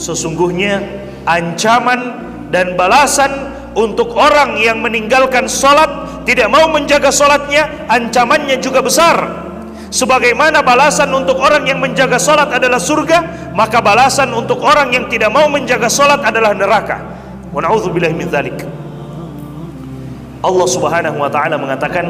Sesungguhnya ancaman dan balasan untuk orang yang meninggalkan sholat, tidak mau menjaga sholatnya, ancamannya juga besar. Sebagaimana balasan untuk orang yang menjaga sholat adalah surga, maka balasan untuk orang yang tidak mau menjaga sholat adalah neraka. Wa na'udzubillahi min dzalik. Allah Subhanahu wa taala mengatakan,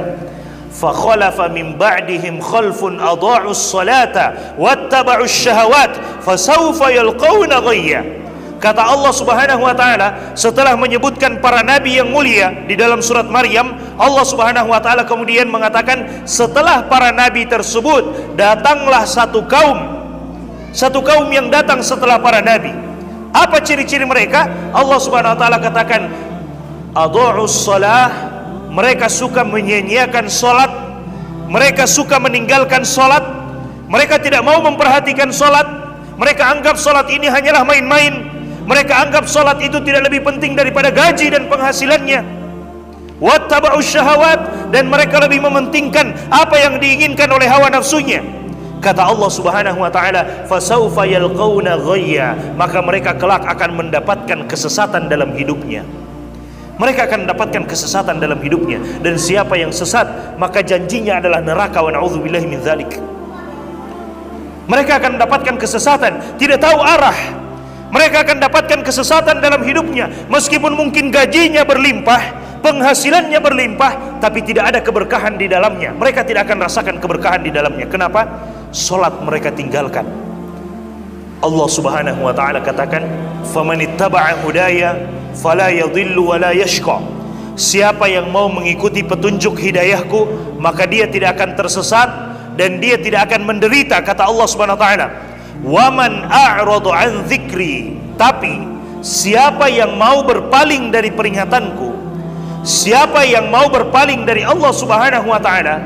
fa khalafa min ba'dihim khalfun adha'us salata wattaba'us syahawat fasawfa yalqawna ghayya. Kata Allah Subhanahu wa taala setelah menyebutkan para nabi yang mulia di dalam surat Maryam, Allah Subhanahu wa taala kemudian mengatakan setelah para nabi tersebut datanglah satu kaum yang datang setelah para nabi. Apa ciri-ciri mereka? Allah Subhanahu wa taala katakan adha'us shalah, mereka suka menyia-nyiakan salat, mereka suka meninggalkan salat, mereka tidak mau memperhatikan salat, mereka anggap salat ini hanyalah main-main. Mereka anggap salat itu tidak lebih penting daripada gaji dan penghasilannya. Wattaba'us syahawat, dan mereka lebih mementingkan apa yang diinginkan oleh hawa nafsunya. Kata Allah Subhanahu wa taala, fasawfa yalqawna ghayya, maka mereka kelak akan mendapatkan kesesatan dalam hidupnya. Mereka akan mendapatkan kesesatan dalam hidupnya, dan siapa yang sesat maka janjinya adalah neraka. Wa na'udzubillahi min dzalik. Mereka akan mendapatkan kesesatan, tidak tahu arah. Mereka akan dapatkan kesesatan dalam hidupnya, meskipun mungkin gajinya berlimpah, penghasilannya berlimpah, tapi tidak ada keberkahan di dalamnya. Mereka tidak akan rasakan keberkahan di dalamnya. Kenapa? Salat mereka tinggalkan. Allah Subhanahu wa taala katakan, "Famanittaba'a hudaya fala yadhillu wa la yashqa." Siapa yang mau mengikuti petunjuk hidayahku, maka dia tidak akan tersesat dan dia tidak akan menderita, kata Allah Subhanahu wa taala. Waman a'radu an dzikri, tapi siapa yang mau berpaling dari peringatanku, siapa yang mau berpaling dari Allah Subhanahu wa taala,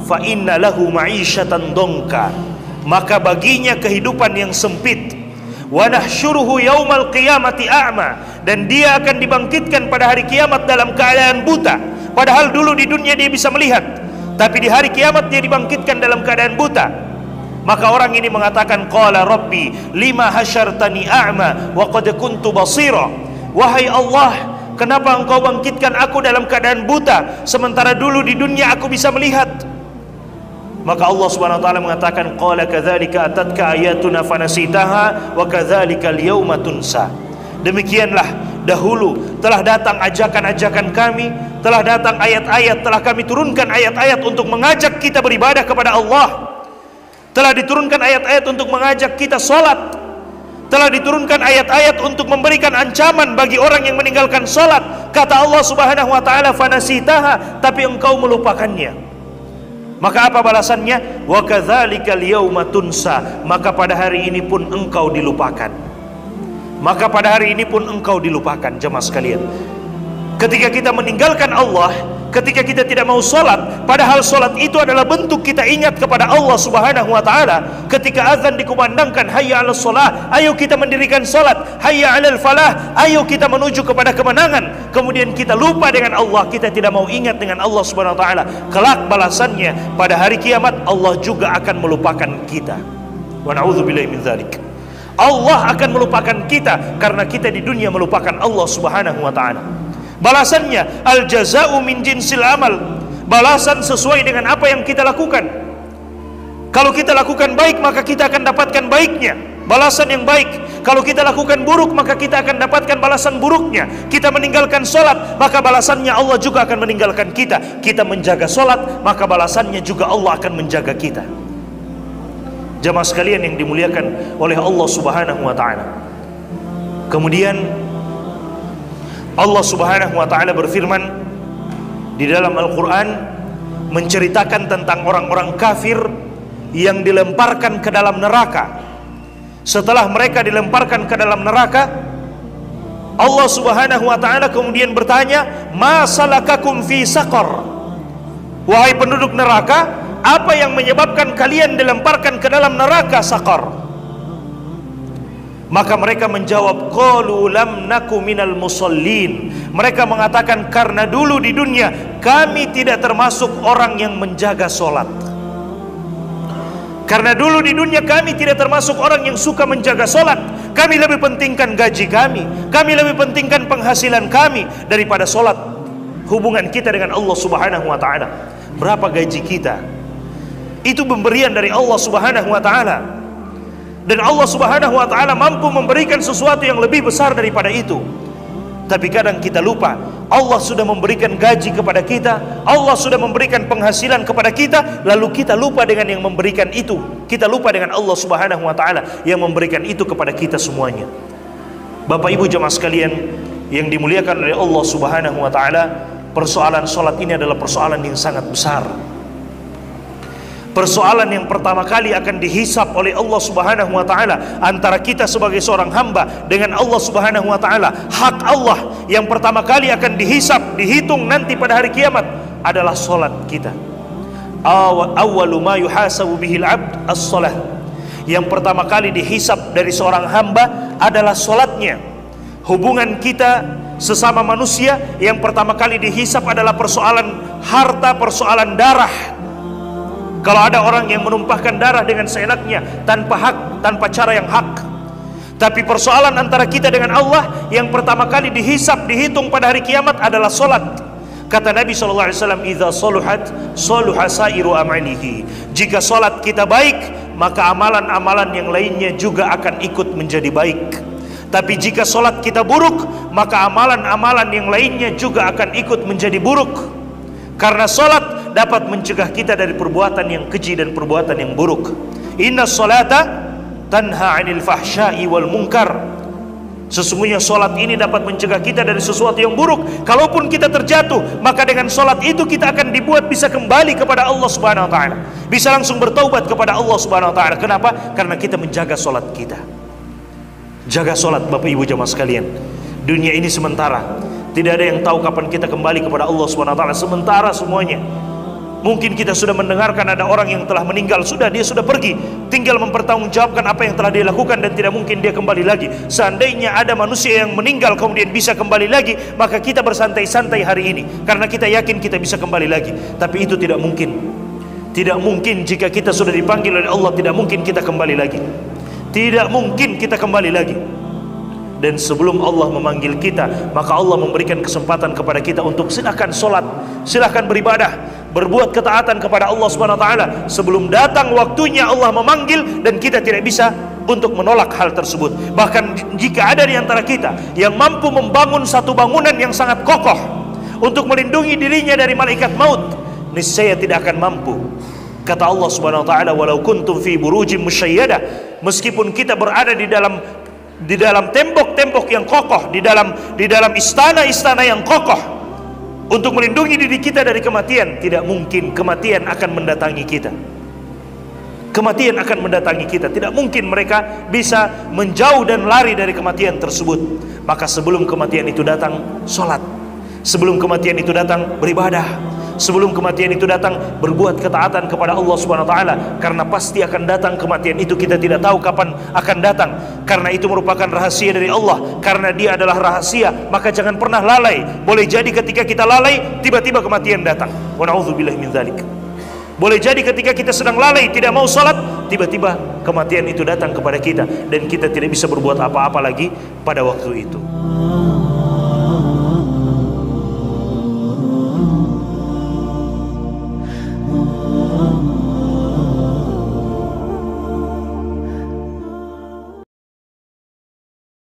fa inna lahu ma'isyatan dongka, maka baginya kehidupan yang sempit. Wa nahsyuruhu yaumal qiyamati a'ma, dan dia akan dibangkitkan pada hari kiamat dalam keadaan buta. Padahal dulu di dunia dia bisa melihat, tapi di hari kiamat dia dibangkitkan dalam keadaan buta. Maka orang ini mengatakan, qala rabbi lima hasyartani a'ma wa qad kuntu basira. Wahai Allah, kenapa engkau bangkitkan aku dalam keadaan buta, sementara dulu di dunia aku bisa melihat? Maka Allah Subhanahu wa taala mengatakan, qala kadzalika atatka ayatuna fanasitaha wa kadzalika al-yauma tunsa. Demikianlah dahulu telah datang ajakan-ajakan kami, telah datang ayat-ayat, telah kami turunkan ayat-ayat untuk mengajak kita beribadah kepada Allah. Telah diturunkan ayat-ayat untuk mengajak kita sholat. Telah diturunkan ayat-ayat untuk memberikan ancaman bagi orang yang meninggalkan sholat. Kata Allah Subhanahu wa ta'ala, fanasitaha, tapi engkau melupakannya. Maka apa balasannya? Wa kadzalika al-yauma tunsa, maka pada hari ini pun engkau dilupakan. Maka pada hari ini pun engkau dilupakan. Jemaah sekalian, ketika kita meninggalkan Allah, ketika kita tidak mau sholat, padahal sholat itu adalah bentuk kita ingat kepada Allah Subhanahu wa ta'ala. Ketika azan dikumandangkan, hayya 'alas shalah, ayo kita mendirikan sholat. Hayya 'alal falah, ayo kita menuju kepada kemenangan. Kemudian kita lupa dengan Allah, kita tidak mau ingat dengan Allah Subhanahu wa ta'ala. Kelak balasannya pada hari kiamat, Allah juga akan melupakan kita. Wa na'udzubillahi min dzalik. Allah akan melupakan kita karena kita di dunia melupakan Allah Subhanahu wa ta'ala. Balasannya al-jaza'u min jinsil amal, balasan sesuai dengan apa yang kita lakukan. Kalau kita lakukan baik, maka kita akan dapatkan baiknya, balasan yang baik. Kalau kita lakukan buruk, maka kita akan dapatkan balasan buruknya. Kita meninggalkan sholat, maka balasannya Allah juga akan meninggalkan kita. Kita menjaga sholat, maka balasannya juga Allah akan menjaga kita. Jamaah sekalian yang dimuliakan oleh Allah Subhanahu wa ta'ala. Kemudian Allah Subhanahu wa ta'ala berfirman di dalam Al-Quran, menceritakan tentang orang-orang kafir yang dilemparkan ke dalam neraka. Setelah mereka dilemparkan ke dalam neraka, Allah Subhanahu wa ta'ala kemudian bertanya, ma salakakum fi saqar, wahai penduduk neraka, apa yang menyebabkan kalian dilemparkan ke dalam neraka saqar? Maka mereka menjawab, qalu lam naku minal musallin. Mereka mengatakan, karena dulu di dunia kami tidak termasuk orang yang menjaga solat. Karena dulu di dunia kami tidak termasuk orang yang suka menjaga solat. Kami lebih pentingkan gaji kami lebih pentingkan penghasilan kami daripada solat. Hubungan kita dengan Allah Subhanahu wa ta'ala, berapa gaji kita, itu pemberian dari Allah Subhanahu wa ta'ala. Dan Allah Subhanahu wa ta'ala mampu memberikan sesuatu yang lebih besar daripada itu. Tapi kadang kita lupa, Allah sudah memberikan gaji kepada kita, Allah sudah memberikan penghasilan kepada kita, lalu kita lupa dengan yang memberikan itu. Kita lupa dengan Allah Subhanahu wa ta'ala yang memberikan itu kepada kita semuanya. Bapak Ibu jemaah sekalian yang dimuliakan oleh Allah Subhanahu wa ta'ala, persoalan sholat ini adalah persoalan yang sangat besar. Persoalan yang pertama kali akan dihisap oleh Allah Subhanahu wa ta'ala antara kita sebagai seorang hamba dengan Allah Subhanahu wa ta'ala. Hak Allah yang pertama kali akan dihisap, dihitung nanti pada hari kiamat adalah solat kita. Awwalu ma yuhasabu bihil abd as-salah. Yang pertama kali dihisap dari seorang hamba adalah solatnya. Hubungan kita sesama manusia yang pertama kali dihisap adalah persoalan harta, persoalan darah. Kalau ada orang yang menumpahkan darah dengan seenaknya, tanpa hak, tanpa cara yang hak. Tapi persoalan antara kita dengan Allah yang pertama kali dihisap, dihitung pada hari kiamat adalah solat. Kata Nabi SAW, "Idza saluhat, saluha sairu amalihi." Jika solat kita baik, maka amalan-amalan yang lainnya juga akan ikut menjadi baik. Tapi jika solat kita buruk, maka amalan-amalan yang lainnya juga akan ikut menjadi buruk. Karena solat dapat mencegah kita dari perbuatan yang keji dan perbuatan yang buruk. Inna salata tanha 'anil fahsya'i wal munkar. Sesungguhnya solat ini dapat mencegah kita dari sesuatu yang buruk. Kalaupun kita terjatuh, maka dengan solat itu kita akan dibuat bisa kembali kepada Allah Subhanahu wa ta'ala, bisa langsung bertaubat kepada Allah Subhanahu wa ta'ala. Kenapa? Karena kita menjaga solat kita. Jaga solat Bapak Ibu jemaah sekalian. Dunia ini sementara, tidak ada yang tahu kapan kita kembali kepada Allah Subhanahu wa ta'ala. Sementara semuanya. Mungkin kita sudah mendengarkan ada orang yang telah meninggal, dia sudah pergi, tinggal mempertanggungjawabkan apa yang telah dia lakukan dan tidak mungkin dia kembali lagi. Seandainya ada manusia yang meninggal kemudian bisa kembali lagi, maka kita bersantai-santai hari ini karena kita yakin kita bisa kembali lagi. Tapi itu tidak mungkin. Tidak mungkin jika kita sudah dipanggil oleh Allah, tidak mungkin kita kembali lagi. Tidak mungkin kita kembali lagi. Dan sebelum Allah memanggil kita, maka Allah memberikan kesempatan kepada kita untuk silakan solat, silakan beribadah, berbuat ketaatan kepada Allah Subhanahu wa ta'ala sebelum datang waktunya Allah memanggil, dan kita tidak bisa untuk menolak hal tersebut. Bahkan jika ada di antara kita yang mampu membangun satu bangunan yang sangat kokoh untuk melindungi dirinya dari malaikat maut, niscaya tidak akan mampu. Kata Allah Subhanahu wa ta'ala, walau kuntum fi burujim musyayyadah, meskipun kita berada di dalam tembok-tembok yang kokoh, di dalam istana-istana yang kokoh untuk melindungi diri kita dari kematian, tidak mungkin kematian akan mendatangi kita. Kematian akan mendatangi kita, tidak mungkin mereka bisa menjauh dan lari dari kematian tersebut. Maka sebelum kematian itu datang, sholat. Sebelum kematian itu datang, beribadah. Sebelum kematian itu datang, berbuat ketaatan kepada Allah Subhanahu wa ta'ala, karena pasti akan datang kematian itu, kita tidak tahu kapan akan datang. Karena itu merupakan rahasia dari Allah. Karena dia adalah rahasia, maka jangan pernah lalai. Boleh jadi ketika kita lalai, tiba-tiba kematian datang. Wa na'udzubillahi min dzalik. Boleh jadi ketika kita sedang lalai, tidak mau salat, tiba-tiba kematian itu datang kepada kita, dan kita tidak bisa berbuat apa-apa lagi pada waktu itu.